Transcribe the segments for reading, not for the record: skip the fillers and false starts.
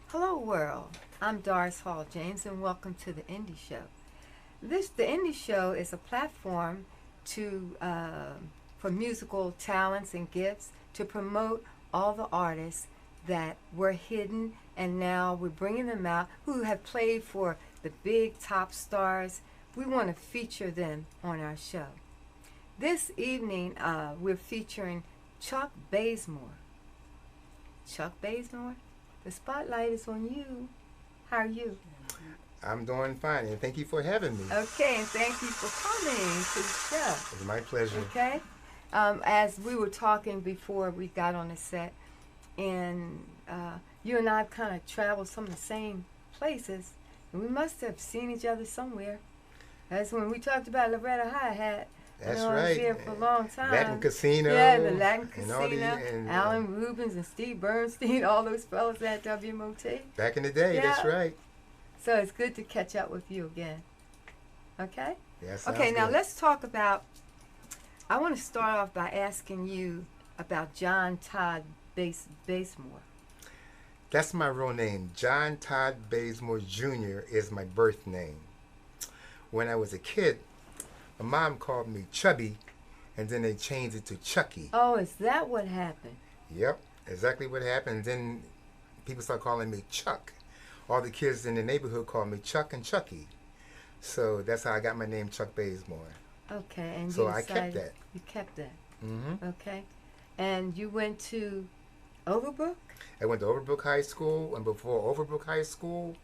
Hello world, I'm Doris Hall James and welcome to the Indie Show. The Indie Show is a platform to for musical talents and gifts to promote all the artists that were hidden and now we're bringing them out who have played for the big top stars. We want to feature them on our show. This evening we're featuring Chuck Bazemore. Chuck Bazemore, the spotlight is on you. How are you? I'm doing fine, and thank you for having me. Okay, and thank you for coming to the show. It's my pleasure. Okay? As we were talking before we got on the set, and you and I kind of traveled some of the same places, and we must have seen each other somewhere. That's when we talked about Loretta Hi-Hat. That's I was right. there for a long time. Latin Casino. Yeah, the Latin and Casino. Alan Rubens and Steve Bernstein, all those fellas at WMOT. Back in the day, Yeah. that's right. So it's good to catch up with you again. Okay? Yes. Okay, now let's talk about, I want to start off by asking you about John Todd Bazemore. That's my real name. John Todd Bazemore Jr. is my birth name. When I was a kid, my mom called me Chubby, and then they changed it to Chucky. Oh, is that what happened? Yep, exactly what happened. Then people started calling me Chuck. All the kids in the neighborhood called me Chuck and Chucky. So that's how I got my name, Chuck Bazemore. Okay, and So you I decided kept that. You kept that. Mm-hmm. Okay. And you went to Overbrook? I went to Overbrook High School, and before Overbrook High School,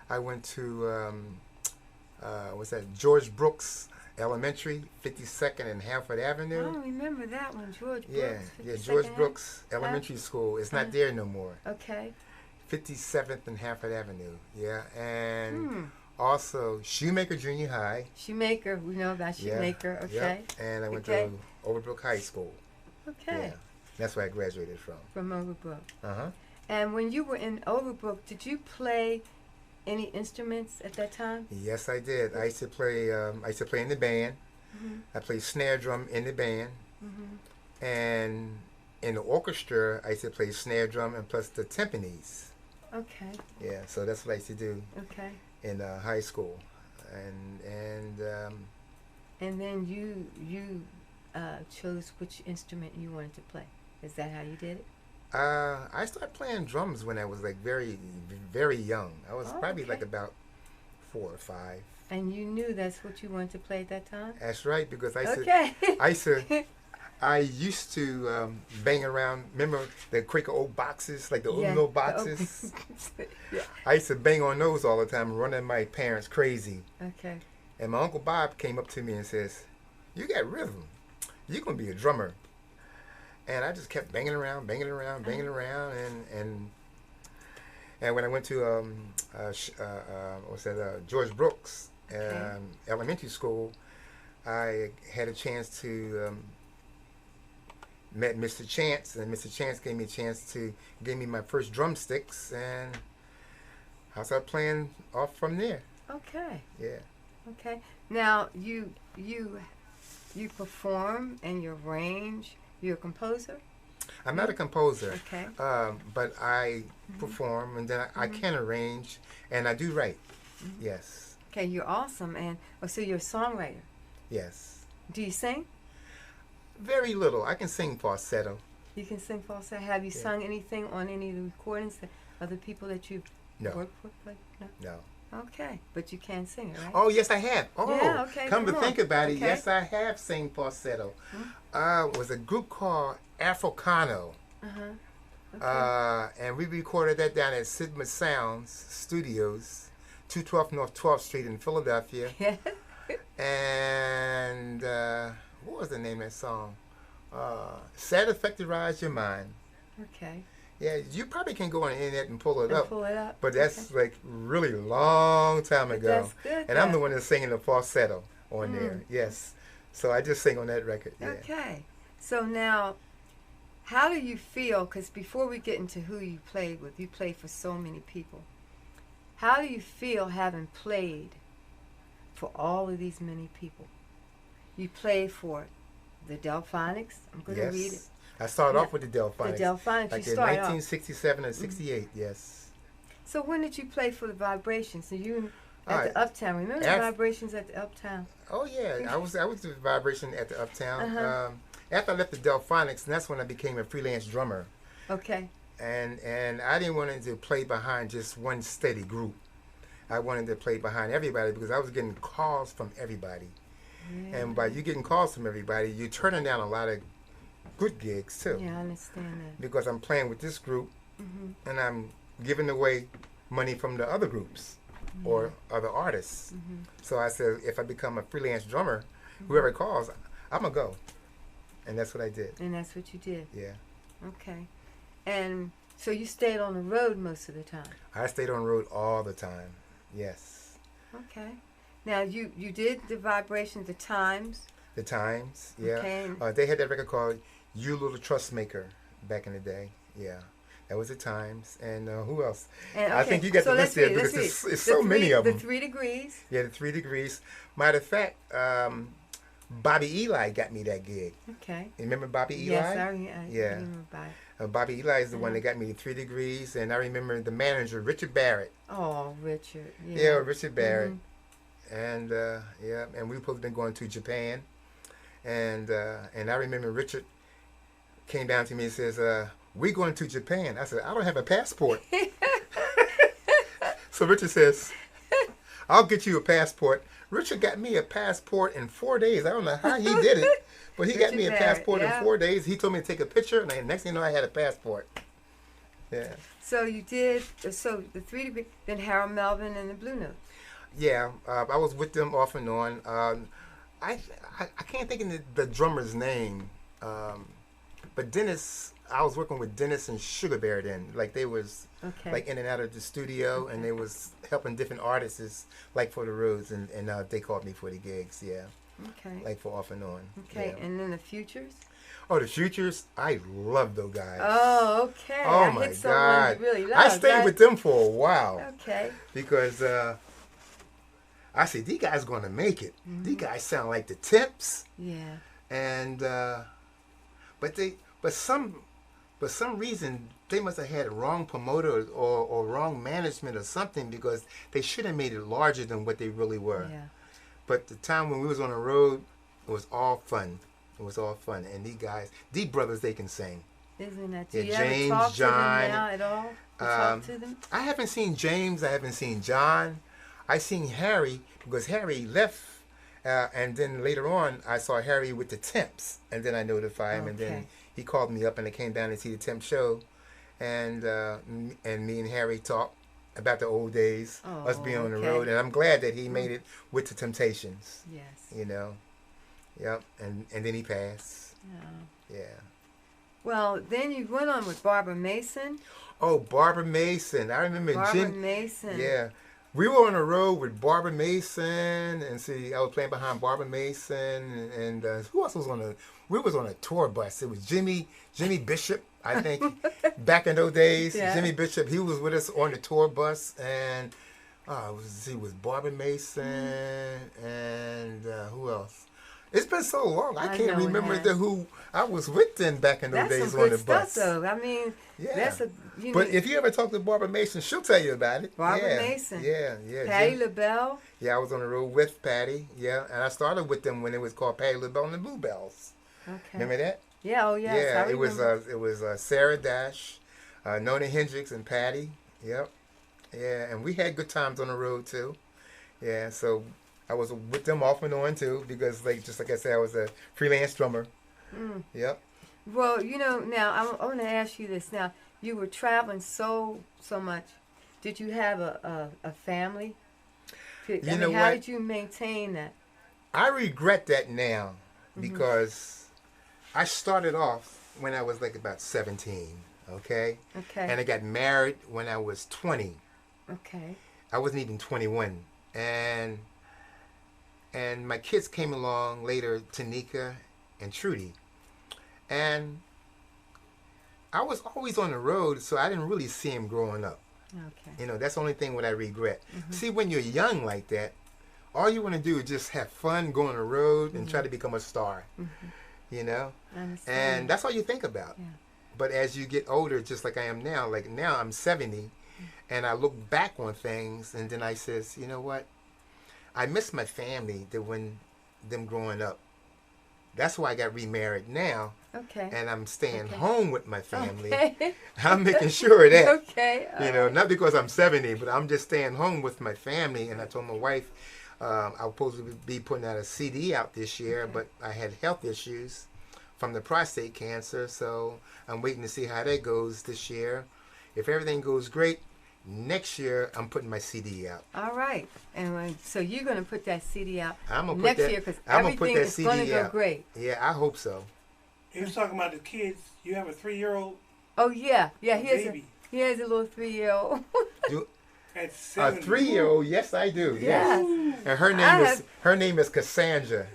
I went to what's that? George Brooks Elementary, 52nd and Hanford I Avenue. don't remember that one, George Brooks. Yeah, 52nd George Ave? Brooks Elementary School. It's not there no more. Okay. 57th and Hanford Avenue. Yeah, and Hmm. also Shoemaker Junior High. Shoemaker, we know about Shoemaker. Yeah, Okay. yep. And I went Okay. to Overbrook High School. Okay. Yeah, that's where I graduated from. From Overbrook. Uh-huh. And when you were in Overbrook, did you play any instruments at that time? Yes, I did. I used to play. In the band. Mm-hmm. I played snare drum in the band, Mm-hmm. and in the orchestra, I used to play snare drum and plus the timpanis. Okay. Yeah, so that's what I used to do Okay. in high school, and then you chose which instrument you wanted to play. Is that how you did it? I started playing drums when I was like very, very young. I was probably okay. like about 4 or 5. And you knew that's what you wanted to play at that time? That's right, because Okay. I used to bang around. Remember the Quaker Oak boxes, like the Yeah, oatmeal the boxes? Yeah. I used to bang on those all the time, running my parents crazy. Okay. And my Uncle Bob came up to me and says, "You got rhythm. You're going to be a drummer." And I just kept banging around, and when I went to George Brooks elementary school, I had a chance to met Mr. Chance, and Mr. Chance gave me a chance to give me my first drumsticks, and I started playing off from there. Okay. Yeah. Okay. Now you perform and you arrange. You're a composer. I'm not a composer, Okay. but I perform, and then I can arrange, and I do write. Mm-hmm. Yes. Okay. You're awesome, and so you're a songwriter. Yes. Do you sing? Very little. I can sing falsetto. You can sing falsetto. Have you Yeah. sung anything on any of the recordings that other people that you've No. worked with? No. No. Okay, but you can sing it, right? Oh, yes, I have. Oh, Yeah, okay, come to come think on. about it, Okay. yes, I have sang falsetto. It was a group called Africano. Uh-huh. Okay. And we recorded that down at Sigma Sounds Studios, 212 North 12th Street in Philadelphia. Yeah. And what was the name of that song? Satisfactorize Your Mind. Okay. Yeah, you probably can go on the internet and pull it And up. pull it up. But that's like really long time But ago. that's good, And I'm the though. one that's singing the falsetto on there. Yes. So I just sing on that record. Yeah. Okay. So now, how do you feel? Because before we get into who you played with, you played for so many people. How do you feel having played for all of these many people? You played for the Delphonics. I'm going to read it. I started Yeah. off with the Delphonics. The Delphonics. Like You in started off. 1967 and 68, yes. So when did you play for the Vibrations? So you All at right. the Uptown. Remember the Vibrations at the Uptown? Oh yeah, I was the Vibration at the Uptown. Uh-huh. After I left the Delphonics, and that's when I became a freelance drummer. Okay. And I didn't want to play behind just one steady group. I wanted to play behind everybody because I was getting calls from everybody. Yeah. And by you getting calls from everybody, you're turning down a lot of good gigs too. Yeah, I understand that. Because I'm playing with this group Mm-hmm. and I'm giving away money from the other groups or other artists. Mm-hmm. So I said, if I become a freelance drummer, whoever calls, I'm going to go. And that's what I did. And that's what you did. Yeah. Okay. And so you stayed on the road most of the time. I stayed on the road all the time. Yes. Okay. Now you did the Vibrations, the Times. The Times, yeah. Okay. They had that record called You Little Trust Maker back in the day. Yeah. That was the Times. And who else? And, I okay, think you got so the let's list there read, because let's read. it's so many of them. The 3 Degrees. Yeah, the 3 Degrees. Matter of fact, Bobby Eli got me that gig. Okay. You remember Bobby Eli? Yes, I Yeah. remember about. Bobby Eli is the one that got me the 3 Degrees. And I remember the manager, Richard Barrett. Oh, Richard. Yeah, Richard Barrett. Mm-hmm. And yeah, and we both been going to Japan. And I remember Richard came down to me and says, "We going to Japan." I said, "I don't have a passport." So Richard says, "I'll get you a passport." Richard got me a passport in 4 days. I don't know how he did it, but he got me a Richard passport Barrett, in 4 days. He told me to take a picture, and the next thing you know, I had a passport. Yeah. So you did. So the 3 Degrees. Then Harold Melvin and the Blue Notes. Yeah, I was with them off and on. I can't think of the drummer's name, but Dennis. I was working with Dennis and Sugar Bear then. Like they was Okay. like in and out of the studio, and they was helping different artists like for the roads, and they called me for the gigs. Yeah, Okay. like for off and on. Okay. Yeah. And then the Futures. Oh, the Futures. I love those guys. Oh, okay. Oh I my hit someone God! you really love, I stayed right? with them for a while. Okay. Because I said, these guys going to make it. Mm-hmm. These guys sound like the Tips. Yeah. And, but some reason, they must have had a wrong promoter or wrong management or something because they should have made it larger than what they really were. Yeah. But the time when we was on the road, it was all fun. It was all fun. And these brothers, they can sing. Isn't that? Do Yeah, you James, ever talk John, to them now at all? You talk to them? I haven't seen James. I haven't seen John. I seen Harry because Harry left, and then later on I saw Harry with the Temps, and then I notified him, and then Okay. he called me up, and I came down to see the Temp show, and me and Harry talked about the old days, us being on the okay. road, and I'm glad that he made it with the Temptations, Yes. you know, yep, and then he passed, Yeah. yeah. Well, then you went on with Barbara Mason. Oh, Barbara Mason, I remember Barbara Jim. Mason. Yeah. We were on the road with Barbara Mason, and see, I was playing behind Barbara Mason, and who else was on the? We was on a tour bus. It was Jimmy Bishop, I think, back in those days. Yeah. Jimmy Bishop, he was with us on the tour bus, and it was Barbara Mason, and who else? It's been so long, I can't know it remember has. who I was with then back in those That's days some on good the bus. stuff, though. I mean, Yeah. that's a But if you ever talk to Barbara Mason, she'll tell you about it. Barbara yeah. Mason. Yeah, yeah. Patty Jim- LaBelle. Yeah, I was on the road with Patty. Yeah, and I started with them when it was called Patty LaBelle and the Bluebells. Okay. Remember that? Yeah. Oh, yes. yeah, I it was remember. Sarah Dash, Nona Hendricks, and Patty. Yep. Yeah, and we had good times on the road too. Yeah, so I was with them off and on too because, just like I said, I was a freelance drummer. Mm. Yep. Well, now I want to ask you this. Now, you were traveling so much. Did you have a family? You know how what? did you maintain that? I regret that now Mm-hmm. because I started off when I was like about 17, okay? Okay. And I got married when I was 20. Okay. I wasn't even 21. And my kids came along later, Tanika and Trudy. And I was always on the road, so I didn't really see them growing up. Okay. That's the only thing what I regret. Mm-hmm. See, when you're young like that, all you want to do is just have fun, go on the road, and try to become a star. Mm-hmm. I understand. And that's all you think about. Yeah. But as you get older, just like I am now, like now I'm 70, And I look back on things, and then I says, you know what? I miss my family that when them growing up. That's why I got remarried now. Okay. And I'm staying Okay. home with my family. Okay. I'm making sure of that. Okay. You know, not because I'm 70, but I'm just staying home with my family. And I told my wife I was supposed to be putting out a CD out this year, Okay. but I had health issues from the prostate cancer. So I'm waiting to see how that goes this year. If everything goes great, next year I'm putting my CD out. All right. And so you're going to put that CD out I'm gonna next put that, year because I'm gonna everything put that is CD going to go out. great. Yeah, I hope so. He was talking about the kids. You have a 3-year-old Oh, yeah. Yeah, baby. he has a little 3-year-old. At A 7. 3-year-old, yes, I do. Yes. Yes. And her name is Cassandra.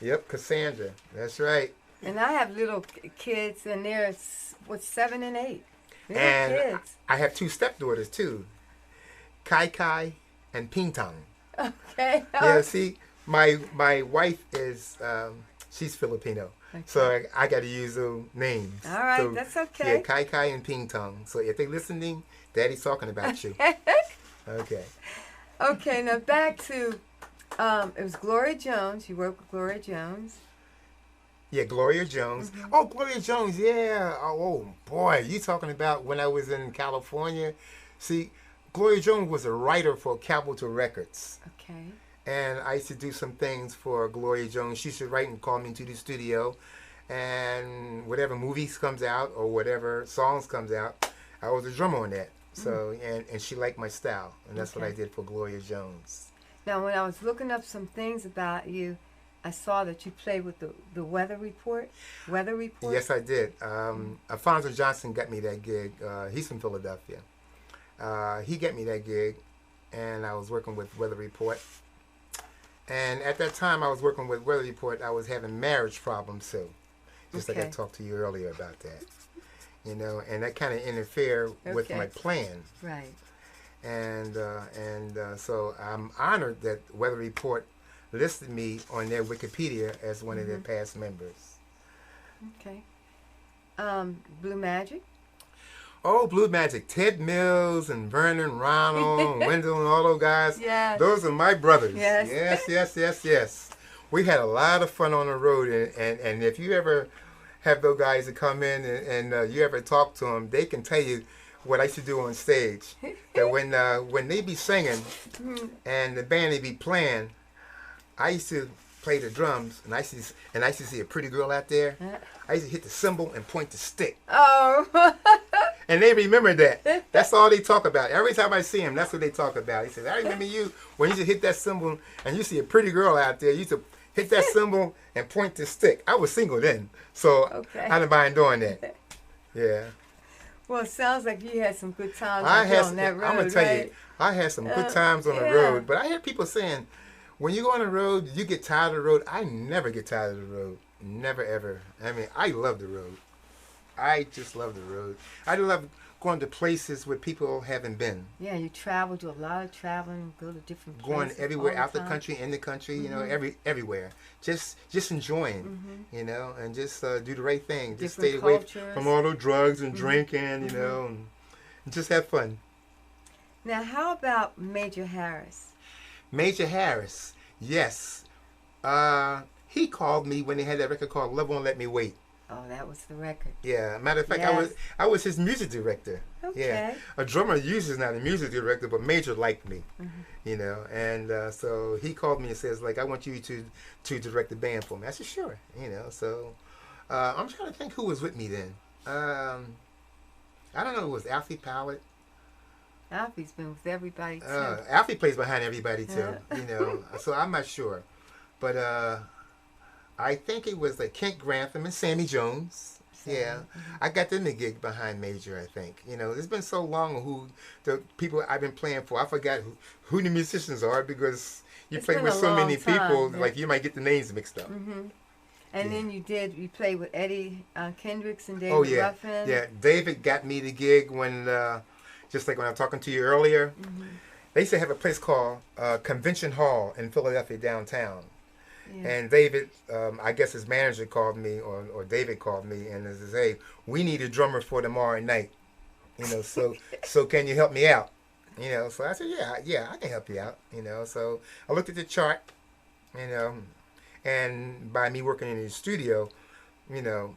Yep, Cassandra. That's right. And I have little kids, and they're 7 and 8. Little And kids. I have 2 stepdaughters too, Kai Kai and Ping Tong. Okay. Yeah, see, my wife is she's Filipino, Okay. so I got to use those names. All right, So, that's okay. Yeah, Kai Kai and Ping Tong. So if they're listening, Daddy's talking about you. Okay. Okay, now back to, it was Gloria Jones. You worked with Gloria Jones. Yeah, Gloria Jones. Mm-hmm. Oh, Gloria Jones, yeah. Oh, boy, you talking about when I was in California. See, Gloria Jones was a writer for Capitol Records. Okay. And I used to do some things for Gloria Jones. She used to write and call me into the studio. And whatever movies comes out or whatever songs comes out, I was a drummer on that. So, and she liked my style. And that's what I Okay. did for Gloria Jones. Now, when I was looking up some things about you, I saw that you played with the Weather Report. Weather Report? Yes, I did. Alfonso Johnson got me that gig. He's from Philadelphia. He got me that gig, and I was working with Weather Report. And at that time I was working with Weather Report, I was having marriage problems too. Just like I Okay. talked to you earlier about that. You know, and that kind of interfered with Okay. my plan. Right. And so I'm honored that Weather Report listed me on their Wikipedia as one of their past members. Okay. Blue Magic? Oh, Blue Magic. Ted Mills and Vernon Ronald and Wendell and all those guys. Yes. Those are my brothers. Yes. Yes. We had a lot of fun on the road. And if you ever have those guys that come in and you ever talk to them, they can tell you what I used to do on stage. That when they be singing and the band they be playing, I used to play the drums, and I used to see a pretty girl out there. I used to hit the cymbal and point the stick. Oh. And they remember that. That's all they talk about. Every time I see them, that's what they talk about. He says, I remember you when you used to hit that cymbal and you see a pretty girl out there. You used to hit that cymbal and point the stick. I was single then, so Okay. I didn't mind doing that. Yeah. Well, it sounds like you had some good times I had, on that road, I'm going to tell right? you, I had some good times on the yeah. road. But I hear people saying, when you go on the road, you get tired of the road. I never get tired of the road. Never, ever. I mean, I love the road. I just love the road. I love going to places where people haven't been. Yeah, you travel, do a lot of traveling, go to different places. Going everywhere, all out the time. country, in the country, you know, everywhere. Just enjoying, you know, and just do the right thing. Just Different stay away cultures. from all the drugs and drinking, you know, and just have fun. Now, how about Major Harris? Major Harris, yes. He called me when they had that record called Love Won't Let Me Wait. Oh, that was the record. Yeah, matter of fact, Yes. I was his music director. Okay. Yeah, a drummer usually is not a music director, but Major liked me, you know, and so he called me and says like, I want you to direct the band for me. I said sure, you know. So I'm trying to think who was with me then. I don't know. It was Alfie Powlett. Alfie's been with everybody too. Alfie plays behind everybody too, you know. So I'm not sure, but I think it was like Kent Grantham and Sammy Jones. Yeah, I got them the gig behind Major. I think, you know, it's been so long who the people I've been playing for. I forgot who the musicians are because you It's play been with a so many long time, people, yeah. like you might get the names mixed up. And then you played with Eddie Kendricks and David Oh yeah, Ruffin. yeah. David got me the gig when, just like when I was talking to you earlier, they used to have a place called Convention Hall in Philadelphia downtown. Yeah. And David, I guess his manager called me, or David called me, and says, "Hey, we need a drummer for tomorrow night So can you help me out? So I said, yeah, I can help you out. So I looked at the chart, you know, and by me working in the studio, you know,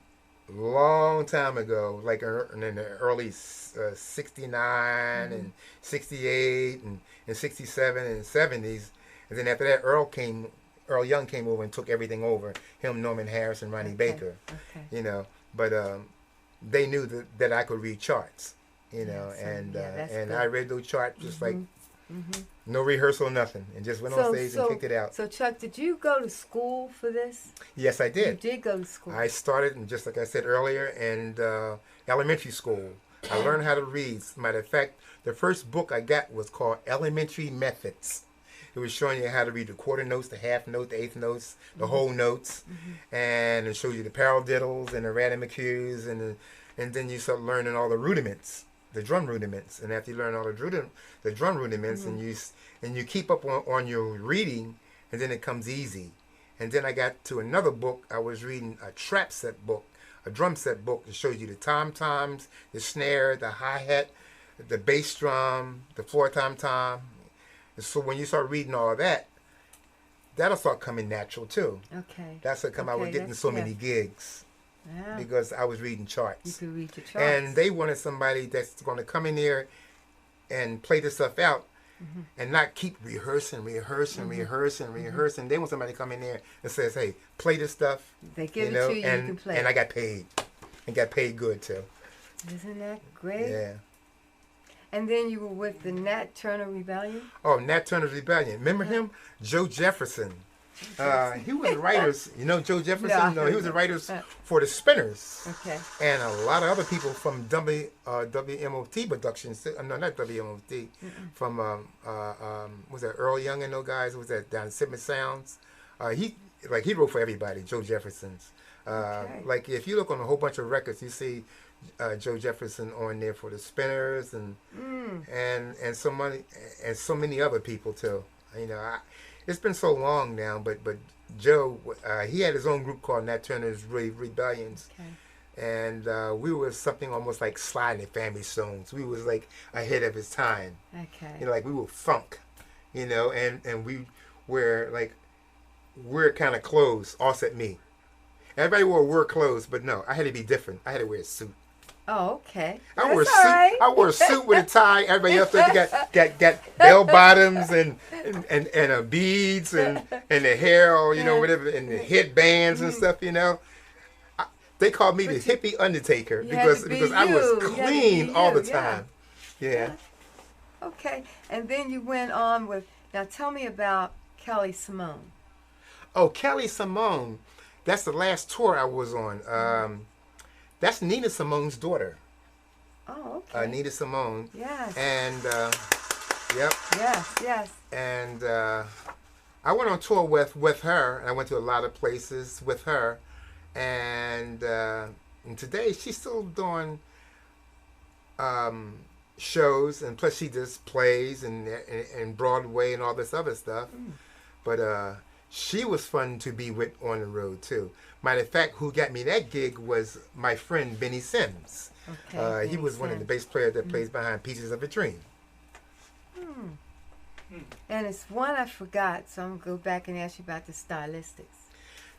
long time ago, like in the early 69 and 68 and 67 and 70s, and then after that, Earl Young came over and took everything over. Him, Norman Harris, and Ronnie Baker. Okay. But they knew that I could read charts. And I read those charts just like no rehearsal, nothing, and just went on stage and kicked it out. So Chuck, did you go to school for this? Yes, I did. You did go to school. I started, and just like I said earlier, in elementary school. I learned how to read. As a matter of fact, the first book I got was called Elementary Methods. It was showing you how to read the quarter notes, the half note, the eighth notes, the whole notes, and it shows you the paradiddles and the radimacues, and then you start learning all the rudiments. The drum rudiments, and after you learn all the drum rudiments, and you keep up on your reading, and then it comes easy. And then I got to another book. I was reading a trap set book, a drum set book that shows you the tom-toms, the snare, the hi-hat, the bass drum, the floor tom-tom. And so when you start reading all that, that'll start coming natural too. Okay. That's what come. I was getting so many gigs. Yeah. Because I was reading charts. You could read the charts. And they wanted somebody that's going to come in there and play this stuff out and not keep rehearsing. They want somebody to come in there and says, hey, play this stuff. They give it to you, and, you can play. And I got paid. And got paid good, too. Isn't that great? Yeah. And then you were with the Nat Turner Rebellion? Oh, Nat Turner's Rebellion. Remember him? Joe Jefferson. He was the writers, Joe Jefferson? No, he was the writers for the Spinners. Okay. And a lot of other people from WMOT Productions. No, not WMOT. From, was that Earl Young and those guys? Was that down in Sidman Sounds? He wrote for everybody, Joe Jefferson's. Like, if you look on a whole bunch of records, you see Joe Jefferson on there for the Spinners and so many other people, too. It's been so long now, but Joe, he had his own group called Nat Turner's Rebellions. Okay. And we were something almost like Sly and the Family Stones. We was like ahead of his time. Okay. Like we were funk, and we were like, we're kind of clothes, all except me. Everybody wore work clothes, but no, I had to be different. I had to wear a suit. Oh, okay. I wore a suit with a tie. Everybody else got bell bottoms and beads and the hair, or whatever, and the headbands and stuff. They called me the hippie Undertaker because I was clean all the time. Yeah. Okay, and then you went on with. Now tell me about Kelly Simone. Oh, Kelly Simone, that's the last tour I was on. That's Nina Simone's daughter. Oh, okay. Nina Simone. Yes. And, yep. Yes. And I went on tour with her, and I went to a lot of places with her. And today she's still doing shows, and plus she does plays and Broadway and all this other stuff. But she was fun to be with on the road, too. Matter of fact, who got me that gig was my friend Benny Sims. Okay, he was one of the bass players that plays behind Pieces of a Dream. And it's one I forgot, so I'm going to go back and ask you about the Stylistics.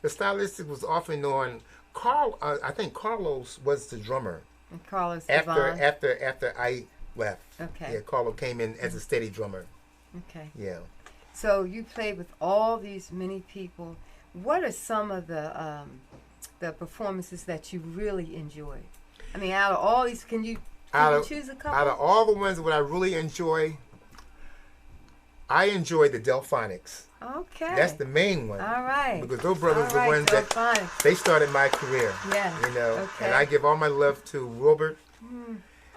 The Stylistics was often on I think Carlos was the drummer. And Carlos after I left. Okay. Yeah, Carlos came in as a steady drummer. Okay. Yeah. So you played with all these many people. What are some of the performances that you really enjoyed? I mean, out of all these, can you choose a couple? Out of all the ones that I really enjoy, I enjoy the Delphonics. Okay. That's the main one. All right. Because those brothers are the ones that they started my career. Yeah. Okay. And I give all my love to Wilbert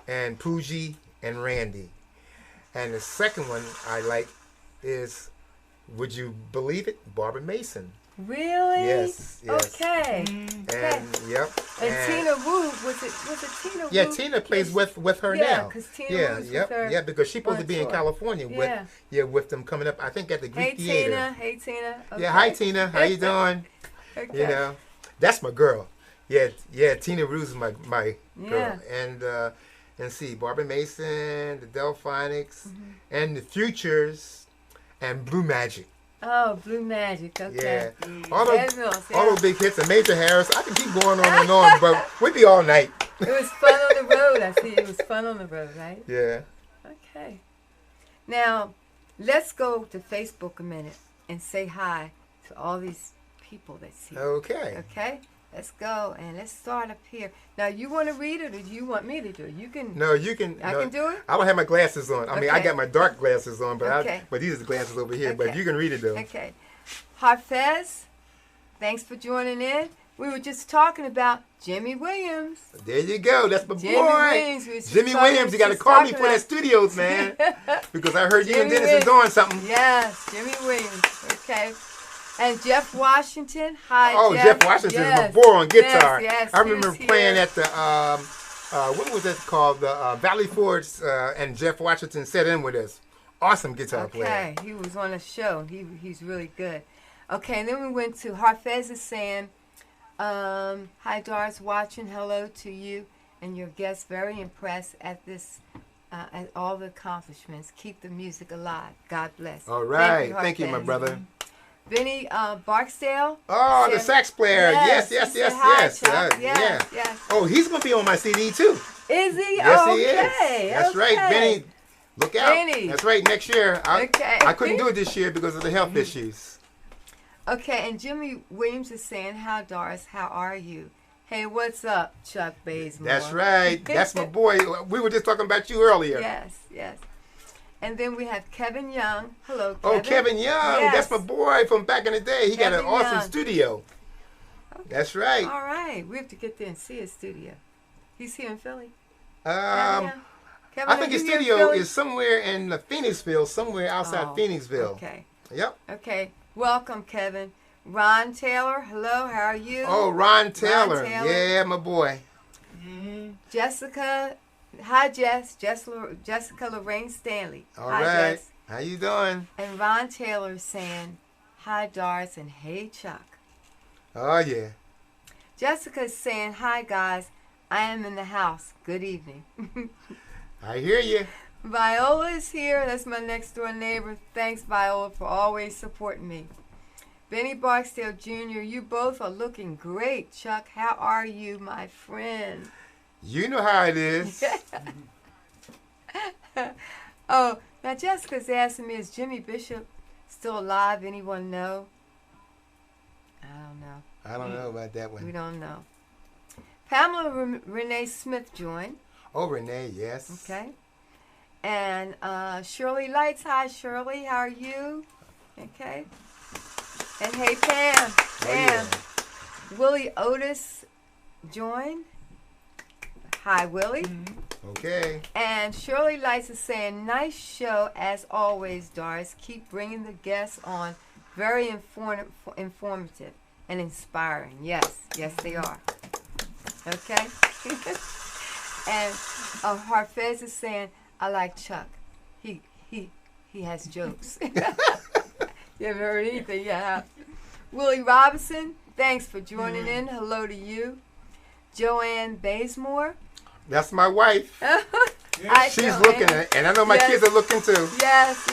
and Poogie and Randy. And the second one I like is, would you believe it, Barbara Mason. Really? Yes. Okay. And yep. And Tina Wu, was it Tina Wu? Yeah, Tina plays with her now. Yeah, because Tina Wu's with her. Yeah, because she's supposed to be in California with them coming up. I think at the Greek Theater. Hey Tina. Okay. Yeah, hi Tina. How you doing? Okay. That's my girl. Yeah. Tina Wu's my girl. And and see Barbara Mason, the Delphonics, and the Futures, and Blue Magic. Oh, Blue Magic. Okay. Yeah, all Bazemore, those big hits, and Major Harris. I can keep going on and on, but we'd be all night. It was fun on the road. I see. It was fun on the road, right? Yeah. Okay. Now, let's go to Facebook a minute and say hi to all these people that's here. Okay. Okay? Let's go and let's start up here. Now, you want to read it or do you want me to do it? You can. No, you can. I can do it? I don't have my glasses on. I mean, I Okay. got my dark glasses on, but Okay. but these are the glasses over here. But Okay. you can read it though. Okay. Harfez, thanks for joining in. We were just talking about Jimmy Williams. There you go. That's my Jimmy boy. Williams. We was just Jimmy talking- Williams, you got to just call me talking for that about- studios, man. Because I heard you and Jimmy Dennis is doing something. Yes, Jimmy Williams. Okay. And Jeff Washington. Hi, Oh, Jeff Washington Yes. is my boy on guitar. Yes, I he remember was playing here. at the what was that called? The Valley Forge, and Jeff Washington sat in with us. Awesome guitar player. Okay, he was on a show. He's really good. Okay, and then we went to Harfez is saying, hi Doris, watching. Hello to you and your guests. Very impressed at this, at all the accomplishments. Keep the music alive. God bless. All right. Thank Thank you, my Harfez. brother. Benny Barksdale. Oh, the said- sax player. Yes, he yes, said yes, hi, yes. Chuck. Yeah. Yes. Oh, he's going to be on my CD too. Is he? Yes, Oh, he is. okay. That's right, okay. Benny. Look out. Benny. That's right, next year. Okay. I couldn't do it this year because of the health issues. Okay, and Jimmy Williams is saying, "How Doris? How are you? Hey, what's up, Chuck Bazemore?" That's right. That's my boy. We were just talking about you earlier. Yes. And then we have Kevin Young. Hello, Kevin. Oh, Kevin Young. Yes. That's my boy from back in the day. He got an Kevin awesome Young. studio. That's right. All right, we have to get there and see his studio. He's here in Philly. Um, Kevin, I are think his you here in studio Philly? is somewhere in Phoenixville, somewhere outside Oh, Phoenixville. Okay. Yep. Okay. Welcome, Kevin. Ron Taylor. Hello. How are you? Oh, Ron Taylor. Taylor. Yeah, my boy. Jessica. Hi, Jess. Jessica Lorraine Stanley. All Hi, right. Jess. How you doing? And Ron Taylor is saying, hi, Doris, and hey, Chuck. Oh, yeah. Jessica is saying, hi, guys. I am in the house. Good evening. I hear you. Viola is here. That's my next door neighbor. Thanks, Viola, for always supporting me. Benny Barksdale Jr., you both are looking great. Chuck, how are you, my friend? You know how it is. Oh, now Jessica's asking me, is Jimmy Bishop still alive? Anyone know? I don't know. I don't know about that We one. don't know. Pamela Renee Smith joined. Oh, Renee, yes. Okay. And Shirley Lights. Hi, Shirley. How are you? Okay. And hey, Pam. Oh, Pam. yeah. Willie Otis joined. Hi, Willie. Okay. And Shirley Lights is saying, nice show as always, Doris. Keep bringing the guests on. Very informative and inspiring. Yes, they are. Okay. And Harfez is saying, I like Chuck. He has jokes. You haven't heard anything yet, huh? Willie Robinson, thanks for joining in. Hello to you. Joanne Bazemore. That's my wife. Hi, She's Joanne. looking at, and I know my Yes. kids are looking too. Yes.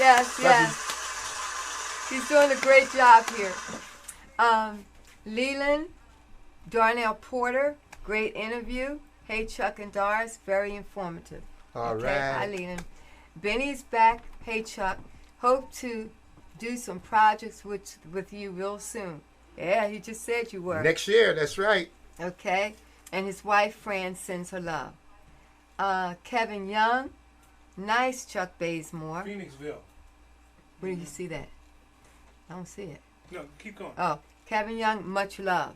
She's doing a great job here. Leland, Darnell Porter, great interview. Hey, Chuck and Doris, very informative. All Okay, right. hi, Leland. Benny's back. Hey, Chuck. Hope to do some projects with you real soon. Yeah, he just said you were. Next year, that's right. Okay. And his wife, Fran, sends her love. Kevin Young. Nice, Chuck Bazemore. Phoenixville. Where do you see that? I don't see it. No, keep going. Oh, Kevin Young, much love.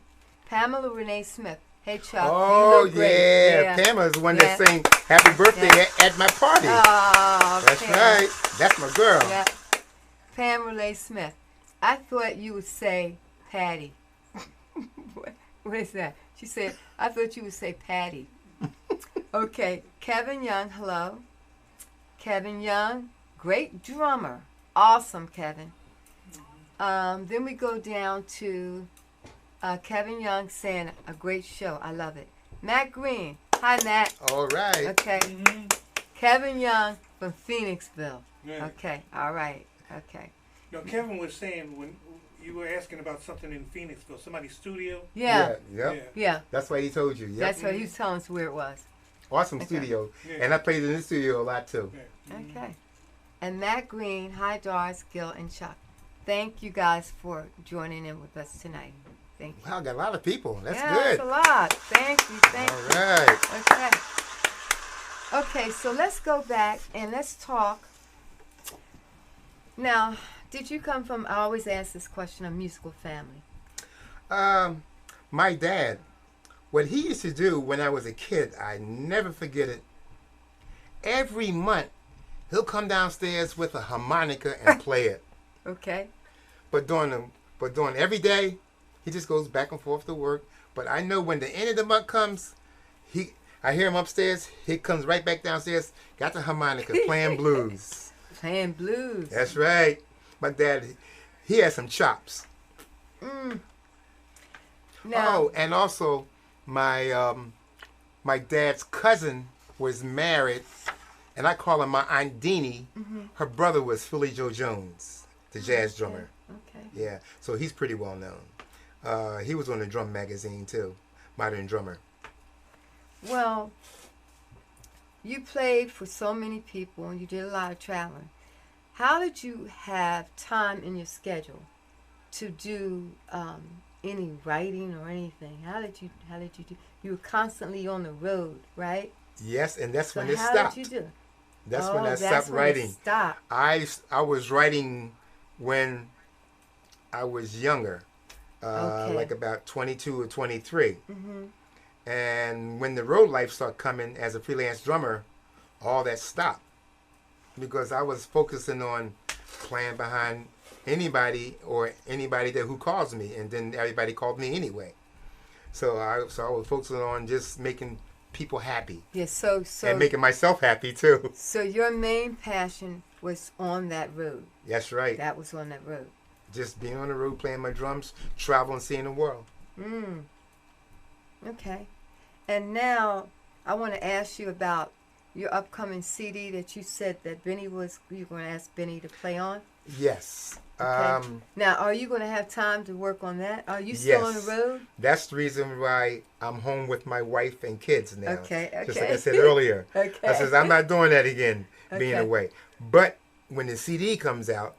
Pamela Renee Smith. Hey, Chuck. Oh, you look great. yeah. Pamela's the one Yeah. that sang Happy Birthday Yeah. at my party. Oh, That's Pam. right. That's my girl. Yeah. Pam Renee Smith. I thought you would say Patty. What is that? She said, I thought you would say Patty. Okay. Kevin Young, hello. Kevin Young, great drummer. Awesome, Kevin. Then we go down to Kevin Young saying, a great show. I love it. Matt Green, Hi, Matt. All right. Okay. Mm-hmm. Kevin Young from Phoenixville. Yeah. Okay. All right. Okay. No, Kevin was saying when you were asking about something in Phoenixville, somebody's studio. Yeah. Yep. Yeah. That's why he told you. Yep. That's what he was telling us where it was. Awesome Okay. studio. Yeah. And I played in this studio a lot too. Yeah. Okay. And Matt Green, hi Doris, Gil, and Chuck. Thank you guys for joining in with us tonight. Thank you. Wow, got a lot of people. That's yeah, good. that's a lot. Thank you. Thank All you. right. Okay. Okay, so let's go back and let's talk. Now, did you come from, I always ask this question, a musical family? My dad, what he used to do when I was a kid, I never forget it. Every month, he'll come downstairs with a harmonica and play it. Okay. But during every day, he just goes back and forth to work. But I know when the end of the month comes, I hear him upstairs. He comes right back downstairs, got the harmonica, playing blues. Playing blues. That's right. My dad, he has some chops. Now, Oh, and also my my dad's cousin was married, and I call him my Aunt Deanie. Her brother was Philly Joe Jones, the jazz drummer. okay. Yeah, so he's pretty well known. He was on the drum magazine too, Modern Drummer. Well, you played for so many people and you did a lot of traveling. How did you have time in your schedule to do any writing or anything? How did you do? You were constantly on the road, right? Yes, and that's So when it how stopped. did you do? That's when I that's stopped when writing. It stopped. I was writing when I was younger, Okay. like about 22 or 23. Mm-hmm. And when the road life started coming as a freelance drummer, all that stopped because I was focusing on playing behind anybody that who calls me, and then everybody called me anyway. So I was focusing on just making people happy Yeah. So and making myself happy too. so your main passion was on that road. That's right. That was on that road. Just being on the road, playing my drums, traveling, seeing the world. Mm. Okay. And now I want to ask you about your upcoming CD that you said that you were going to ask Benny to play on. Yes. Okay. Now, are you going to have time to work on that? Are you still on the Yes. road? That's the reason why I'm home with my wife and kids now. Okay, Just okay. like I said earlier. Okay. I says, I'm not doing that again, being Okay. away. But when the CD comes out,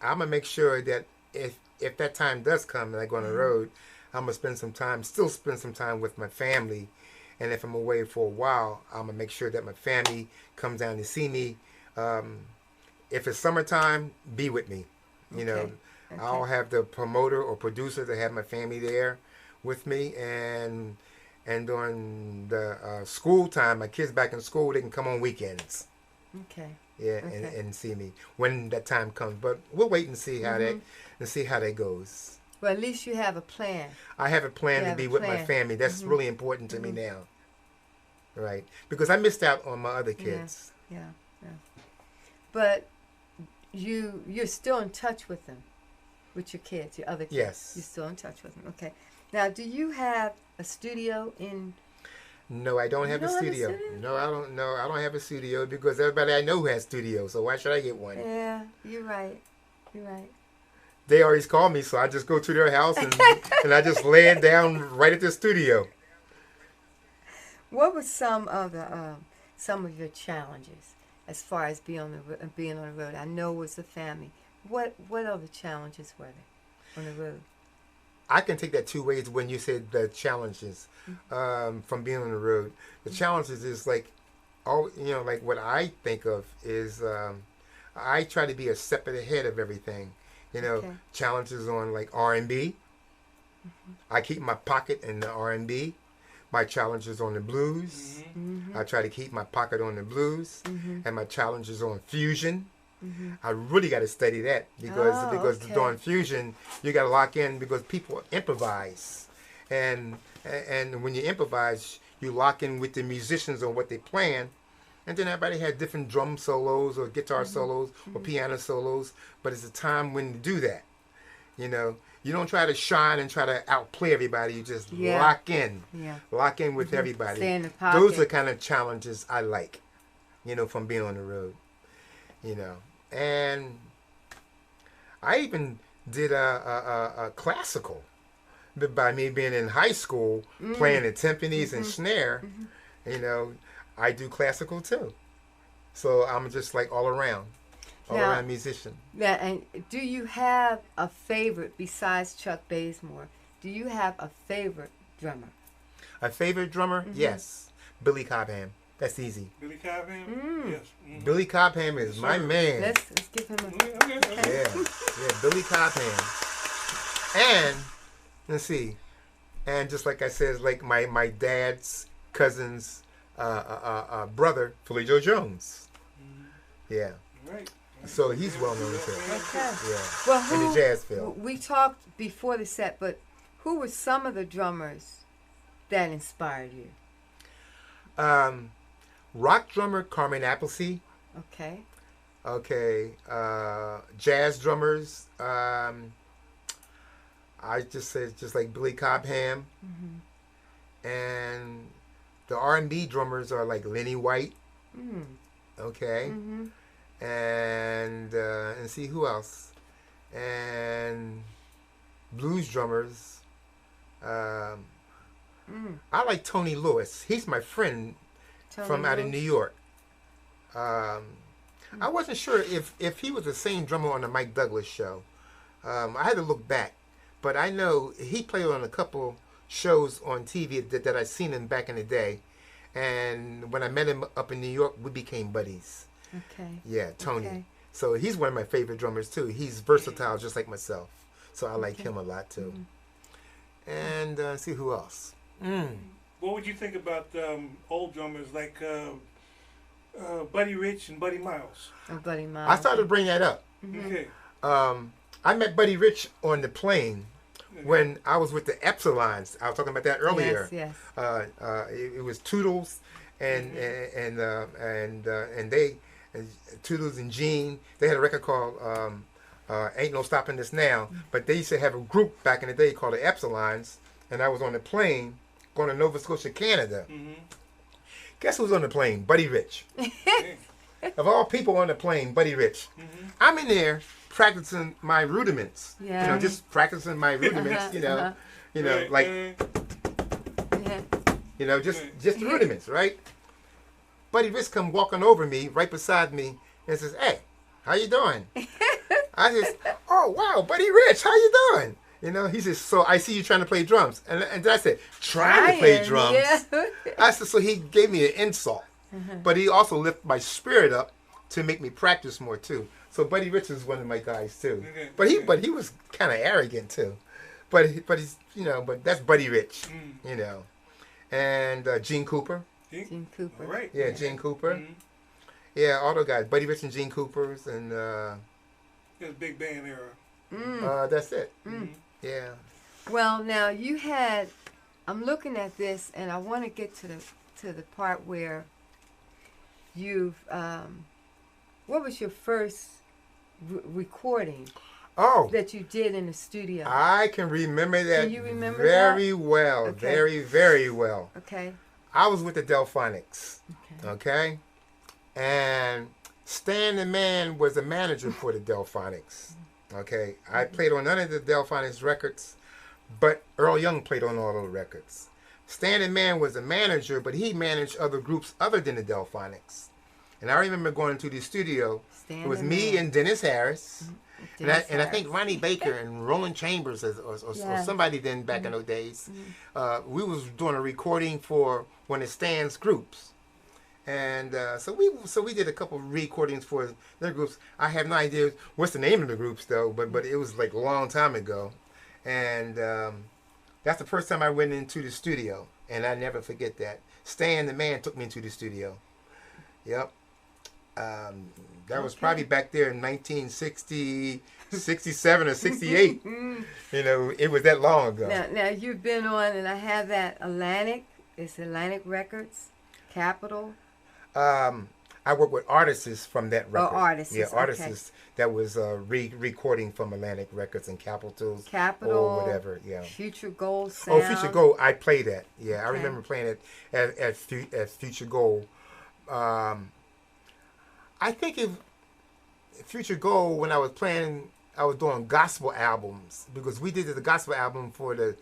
I'm going to make sure that if that time does come and I go on the road, I'm going to still spend some time with my family. And if I'm away for a while, I'm going to make sure that my family comes down to see me. If it's summertime, be with me. You know, Okay. I'll have the promoter or producer to have my family there with me, and during the school time, my kids back in school, they can come on weekends. Okay. Yeah, Okay. and see me when that time comes. But we'll wait and see how that goes. Well, at least you have a plan. I have a plan You to have be a with my plan. family. That's really important to me now. Right, because I missed out on my other kids. Yeah. But you're still in touch with them, with your kids, your other kids. Yes. You're still in touch with them. Okay. Now, do you have a studio in? No, I don't have a don't have a studio. studio? No, I don't. No, I don't have a studio because everybody I know has studios. So why should I get one? Yeah, you're right. You're right. They always call me, so I just go to their house and I just lay it down right at the studio. What were some of your challenges as far as being on the road? I know it was the family. What other challenges were there on the road? I can take that two ways when you said the challenges from being on the road. The challenges is like what I think of is I try to be a step ahead of everything. Okay. Challenges on like R&B. I keep my pocket in the R&B. My challenges on the blues. I try to keep my pocket on the blues, and my challenges on fusion. I really got to study that because okay. during fusion you got to lock in because people improvise, and when you improvise you lock in with the musicians on what they plan, and then everybody has different drum solos or guitar solos or piano solos, but it's a time when to do that. You know, you don't try to shine and try to outplay everybody. You just Yeah. lock in. Yeah. Lock in with everybody. Stay in the pocket. Those are the kind of challenges I like, you know, from being on the road, you know. And I even did a classical by me being in high school, playing the timpanis and snare. You know, I do classical too. So I'm just like all around musician. Yeah, and do you have a favorite besides Chuck Bazemore? Do you have a favorite drummer? A favorite drummer? Yes. Billy Cobham. That's easy. Billy Cobham? Yes. Mm-hmm. Billy Cobham is my man. Let's give him a... Okay. Yeah, Billy Cobham. And, let's see, and just like I said, it's like my dad's cousin's brother, Philly Joe Jones. Yeah. Right. So he's well known too. Okay. Yeah. Well, In the jazz field. we talked before the set, but who were some of the drummers that inspired you? Rock drummer Carmen Appleseed. Okay. Okay. Jazz drummers. I just said just like Billy Cobham. And the R&B drummers are like Lenny White. Okay. And see who else. And blues drummers. I like Tony Lewis. He's my friend from out in New York. I wasn't sure if he was the same drummer on the Mike Douglas show. I had to look back, but I know he played on a couple shows on TV that I seen him back in the day. And when I met him up in New York, we became buddies. Okay. Yeah, Tony. Okay. So he's one of my favorite drummers too. He's versatile, just like myself. So I like him a lot too. And see who else. What would you think about old drummers like Buddy Rich and Buddy Miles? Oh, Buddy Miles. I started to bring that up. Okay. I met Buddy Rich on the plane when I was with the Epsilons. I was talking about that earlier. Yes. It was Toodles and they Toodles and Gene. They had a record called Ain't No Stopping This Now. But they used to have a group back in the day called the Epsilons, and I was on the plane going to Nova Scotia, Canada. Guess who's on the plane? Buddy Rich. Of all people on the plane, Buddy Rich. I'm in there practicing my rudiments. Yeah. You know, just practicing my rudiments. You know, like just the rudiments, right? Buddy Rich come walking over me, right beside me, and says, "Hey, how you doing?" I says, "Oh wow, Buddy Rich, how you doing?" You know, he says, "So I see you trying to play drums," and then I said, "Trying to play drums." Yeah. I said, so he gave me an insult, but he also lifted my spirit up to make me practice more too. So Buddy Rich is one of my guys too, but he was kind of arrogant too, but he's but that's Buddy Rich, and Gene Cooper. Gene Cooper. All right. Yeah, Gene Cooper. Yeah, all those guys, Buddy Rich and Gene Coopers, and It's big band era. that's it. Yeah. Well, now you had. I'm looking at this, and I want to get to the part where you've. What was your first recording Oh, that you did in the studio? I can remember that. Can you remember very well, Okay. very, very well. Okay. I was with the Delphonics, okay? And Stan the Man was a manager for the Delphonics, okay? I played on none of the Delphonics records, but Earl Young played on all those records. Stan the Man was a manager, but he managed other groups other than the Delphonics. And I remember going to the studio. Stan It was the me Man. and Dennis Harris. Dennis And I think Harris. Ronnie Baker and Roland Chambers or Yeah. somebody then back in those days, we was doing a recording for one of Stan's groups, and so we did a couple of recordings for their groups. I have no idea what's the name of the groups though, but it was like a long time ago, and that's the first time I went into the studio, and I never forget that. Stan the Man took me into the studio. Yep. That was probably back there in 1960, 67 or 68. It was that long ago. Now you've been on, and I have that Atlantic. It's Atlantic Records, Capitol. I I worked with artists from that record. artists, Yeah, okay. artists that was recording from Atlantic Records and Capitals Capital, or whatever. Yeah. Future Gold Sound. Oh, Future Gold. I played that. Yeah, I Okay. remember playing it at Future Gold. I think if Future Gold, when I was playing, I was doing gospel albums because we did the gospel album for the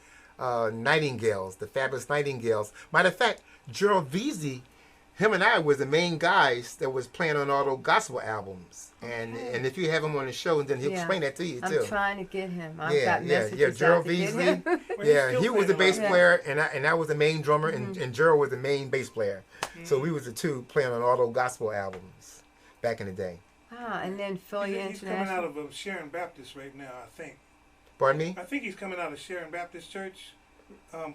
Nightingales, the Fabulous Nightingales. Matter of fact, Gerald Veazey, him and I was the main guys that was playing on all those gospel albums. And Okay. and if you have him on the show, then he'll Yeah. explain that to you too. I'm trying to get him. I've Yeah, got yeah, messages yeah. out Gerald to get Veazey. him. Well, he's Yeah, still he was the playing bass a lot. player, and I was the main drummer, and Gerald was the main bass player. So we was the two playing on all those gospel albums back in the day. Ah, and then Philly He's coming out International. of Sharon Baptist right now, I think. Pardon me? I think he's coming out of Sharon Baptist Church,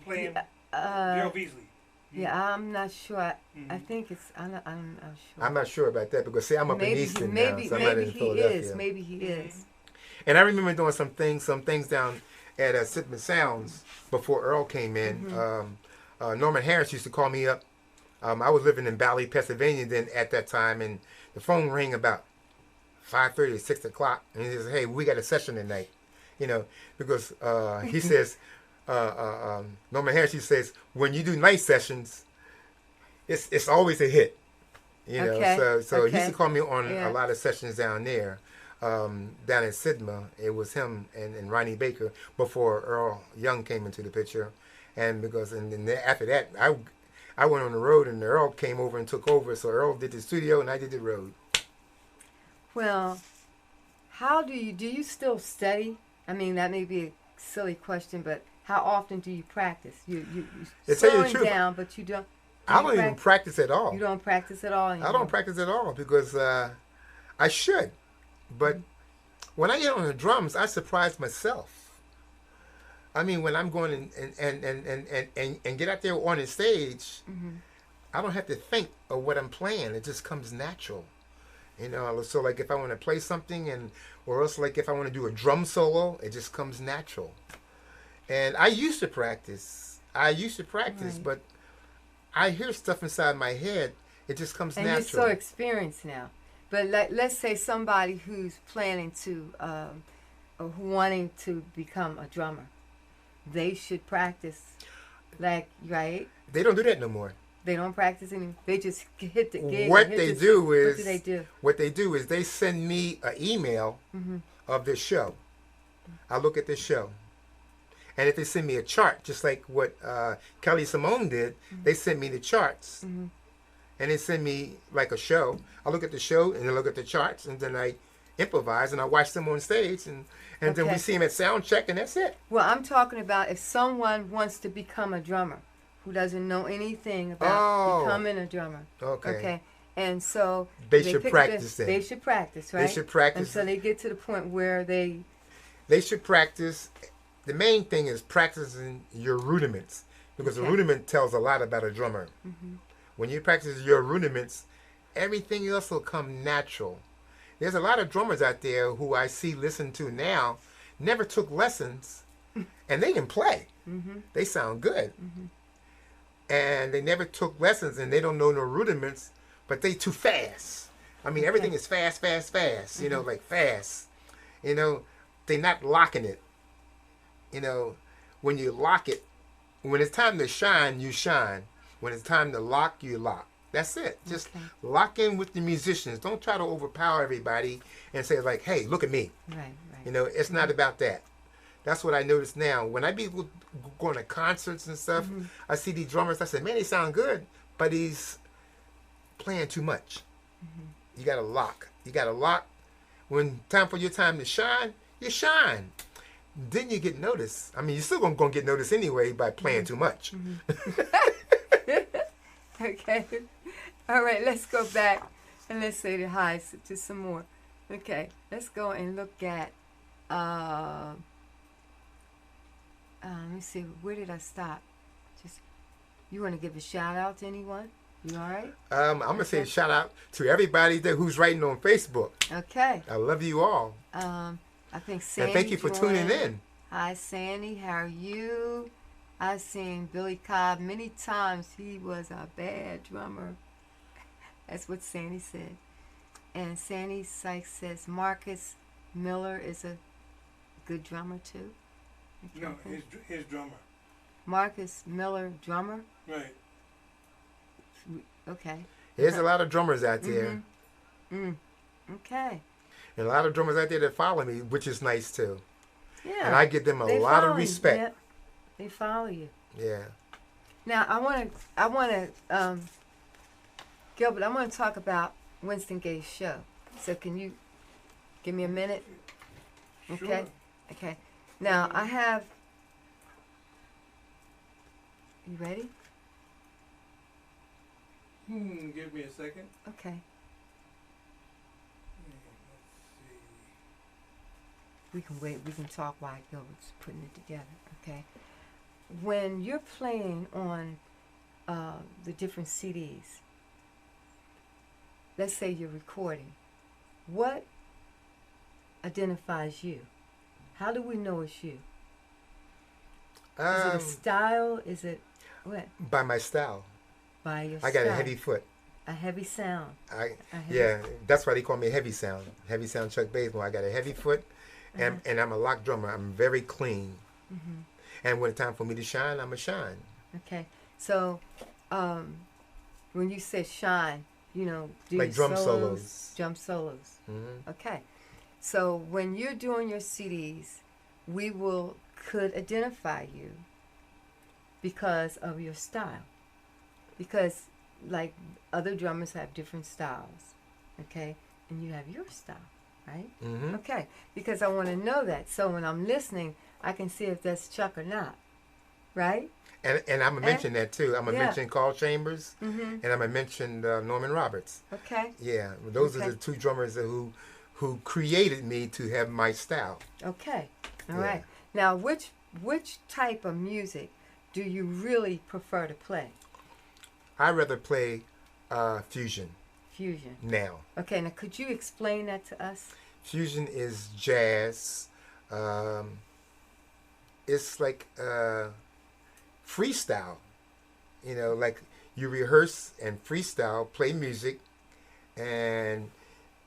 playing Uh, Gerald Beasley. yeah, I'm not sure. I Mhm. think it's. I'm not sure. I'm not sure about that because see, I'm up in Easton now, so I'm not maybe in he Philadelphia. is. Maybe he is. And I remember doing some things down at Sitman Sounds before Earl came in. Norman Harris used to call me up. I was living in Valley, Pennsylvania then at that time, and the phone rang about 5:30 or 6 o'clock, and he says, "Hey, we got a session tonight," because he says, Norman Harris, he says, when you do night sessions, it's always a hit, Okay, So he used okay. to call me on Yeah. a lot of sessions down there. Down in Sidma, it was him and Ronnie Baker before Earl Young came into the picture, and then after that, I went on the road and Earl came over and took over. So Earl did the studio and I did the road. Well, how do you still study? I mean, that may be a silly question, but how often do you practice? You To tell you the slowing truth, down, but you don't. I don't even practice at all. You don't practice at all anymore. I don't practice at all because I should, but when I get on the drums, I surprise myself. I mean, when I'm going and get out there on the stage, I don't have to think of what I'm playing. It just comes natural. So like if I want to play something or else like if I want to do a drum solo, it just comes natural. And I used to practice. Right. But I hear stuff inside my head. It just comes And natural. you're so experienced now. But let's say somebody who's planning to, or wanting to become a drummer, they should practice, right? They don't do that no more. They don't practice any. They just hit the gig. What and hit they the- do What is do they do? What they do is they send me an email of this show. I look at this show, and if they send me a chart, just like what Kelly Simone did, they sent me the charts, and they send me like a show. I look at the show and then look at the charts, and then I improvise and I watch them on stage, and then we Okay. see them at sound check, and that's it. Well, I'm talking about if someone wants to become a drummer who doesn't know anything about becoming a drummer. Okay. And so They should pick practice then. They should practice, right? They should practice. until they get to the point where they. They should practice. The main thing is practicing your rudiments because the Okay. rudiment tells a lot about a drummer. When you practice your rudiments, everything else will come natural. There's a lot of drummers out there who I see listen to now never took lessons, and they can play. They sound good. And they never took lessons, and they don't know no rudiments, but they too fast. I mean, everything is fast, fast, fast. Like fast. They're not locking it. When you lock it, when it's time to shine, you shine. When it's time to lock, you lock. That's it. Just lock in with the musicians. Don't try to overpower everybody and say like, "Hey, look at me." Right. It's not about that. That's what I notice now. When I be going to concerts and stuff, I see these drummers. I say, "Man, they sound good, but he's playing too much." You got to lock. You got to lock. When time for your time to shine, you shine. Then you get noticed. I mean, you're still gonna get noticed anyway by playing too much. Okay. All right, let's go back and let's say the highs to some more. Okay, let's go and look at, let me see, where did I stop? You want to give a shout out to anyone? You all right? I'm going to say a shout out to everybody who's writing on Facebook. Okay. I love you all. I think Sandy And thank you for tuning joined. in. Hi, Sandy. How are you? I've seen Billy Cobb many times. He was a bad drummer. That's what Sandy said. And Sandy Sykes says Marcus Miller is a good drummer too. No, his drummer. Marcus Miller, drummer. Right. Okay. There's a lot of drummers out there. Okay. And a lot of drummers out there that follow me, which is nice too. Yeah. And I give them a lot of respect. Yep. They follow you. Yeah. Now I want to, Gilbert, I want to talk about Winston Gay's show. So can you give me a minute? Okay. Sure. Okay. Now I have. You ready? Give me a second. Okay. Let's We can wait. We can talk while Gilbert's putting it together. Okay. When you're playing on the different CDs, let's say you're recording, what identifies you? How do we know it's you? Is it a style? Is it what? By my style. By your I got style. a heavy foot. A heavy sound. Yeah, that's why they call me heavy sound. Heavy sound Chuck Bazemore. I got a heavy foot, and I'm a lock drummer. I'm very clean. Mm-hmm. And when it's time for me to shine, I'm a shine. Okay. So, when you say shine, you know, do like you drum solos. Drum solos. Mm-hmm. Okay. So when you're doing your CDs, we could identify you because of your style. Because like other drummers have different styles, okay? And you have your style, right? Mm-hmm. Okay. Because I want to know that. So when I'm listening, I can see if that's Chuck or not, right? And I'm going to mention that too. I'm going to mention Carl Chambers, Mm-hmm. and I'm going to mention Norman Roberts. Okay. Yeah, those are the two drummers who created me to have my style. Okay. All Yeah. right. Now, which type of music do you really prefer to play? I rather play fusion Fusion. now. Okay. Now, could you explain that to us? Fusion is jazz. It's like freestyle. You know, like you rehearse and freestyle, play music, and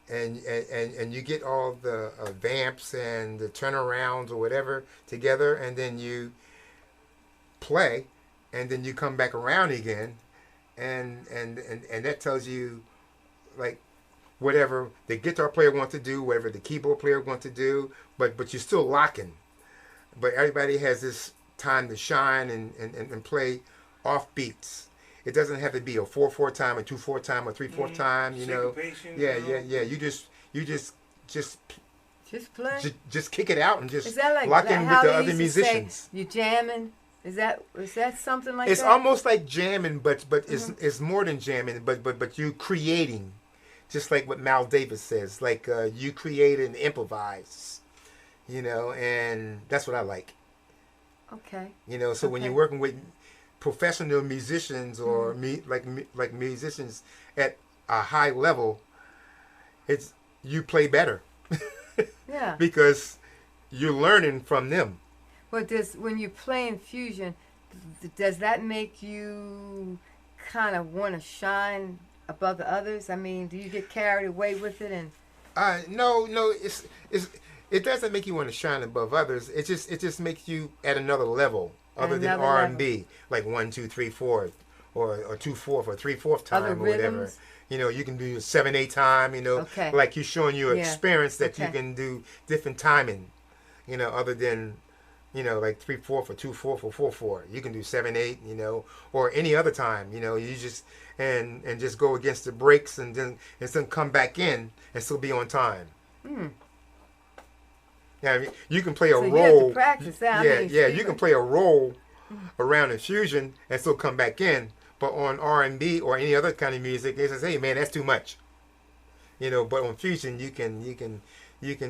you get all the vamps and the turnarounds or whatever together, and then you play, and then you come back around again, and that tells you like whatever the guitar player wants to do, whatever the keyboard player wants to do, but you're still locking. But everybody has this time to shine and play off beats. It doesn't have to be a 4/4 time, a 2/4 time, a 3/4 time. You know, yeah. You just play. Just kick it out and just Is that like lock in with how the they other used to musicians. say you jamming? Is that something like It's that? almost like jamming, but it's more than jamming. But you creating, just like what Mal Davis says. Like you create and improvise. You know, and that's what I like. Okay. You know, so when you're working with professional musicians or like musicians at a high level, it's you play better. Yeah. Because you're learning from them. But when you play in fusion, does that make you kind of want to shine above the others? I mean, do you get carried away with it? And No, it doesn't make you want to shine above others. It just makes you at another level other than R&B, like 1, 2, 3, 4, or 2/4 or 3/4 time other or whatever. rhythms? You know, you can do 7/8 time. You know, Okay. like you're showing your experience that you Okay. can do different timing. You know, other than like 3/4 or 2/4 or 4/4. You can do 7/8. You know, or any other time. You know, you just and just go against the breaks and then come back in and still be on time. Yeah, I mean, you can play a role. You have to practice that. You can play a role around in fusion and still come back in. But on R&B or any other kind of music, it says, "Hey, man, that's too much." You know, but on fusion, you can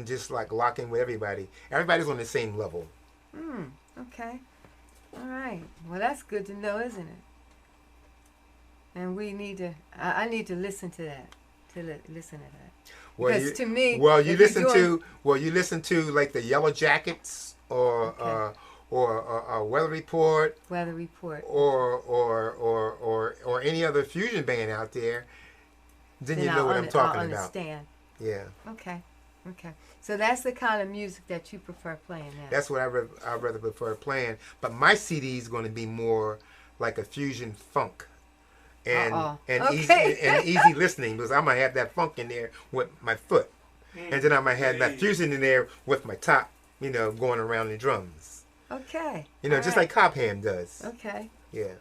just like lock in with everybody. Everybody's on the same level. Okay. All right. Well, that's good to know, isn't it? And we need to. I need to listen to that. Listen to that. Because to me, you listen to like the Yellow Jackets or Weather Report. Weather Report. Or any other fusion band out there, Then you know what I'm talking I'll about. understand. Yeah. Okay. So that's the kind of music that you prefer playing now. That's what I rather prefer playing. But my CD is going to be more like a fusion funk. And easy listening, because I'm going to have that funk in there with my foot. And then I'm going to have that fusion in there with my top, going around the drums. Okay. Just like Cobham does. Okay. Yeah.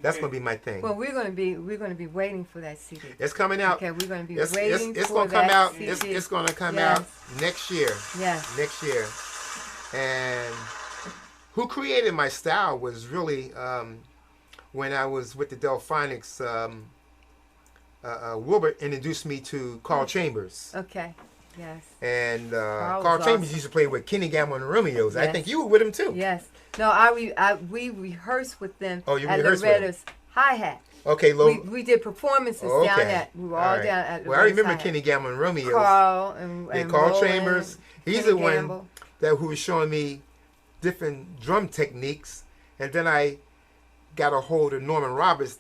That's going to be my thing. Well, we're going to be waiting for that CD. It's coming out. Okay, we're going to be waiting it's for gonna that come out. CD. It's going to come out next year. Yes. Next year. And who created my style was really when I was with the Delphonics. Wilbert introduced me to Carl Chambers. Okay. Yes. And Carl Chambers used to play with Kenny Gamble and the Romeos. Yes. I think you were with him too. Yes. No, we rehearsed with them you at rehearsed with Loretta's Hi-Hat. Okay, we did performances down at, we were all down at Well, I remember Kenny Gamble and Romeos. Carl and Carl Chambers. He's the one Gamble. who was showing me different drum techniques. And then I got a hold of Norman Roberts,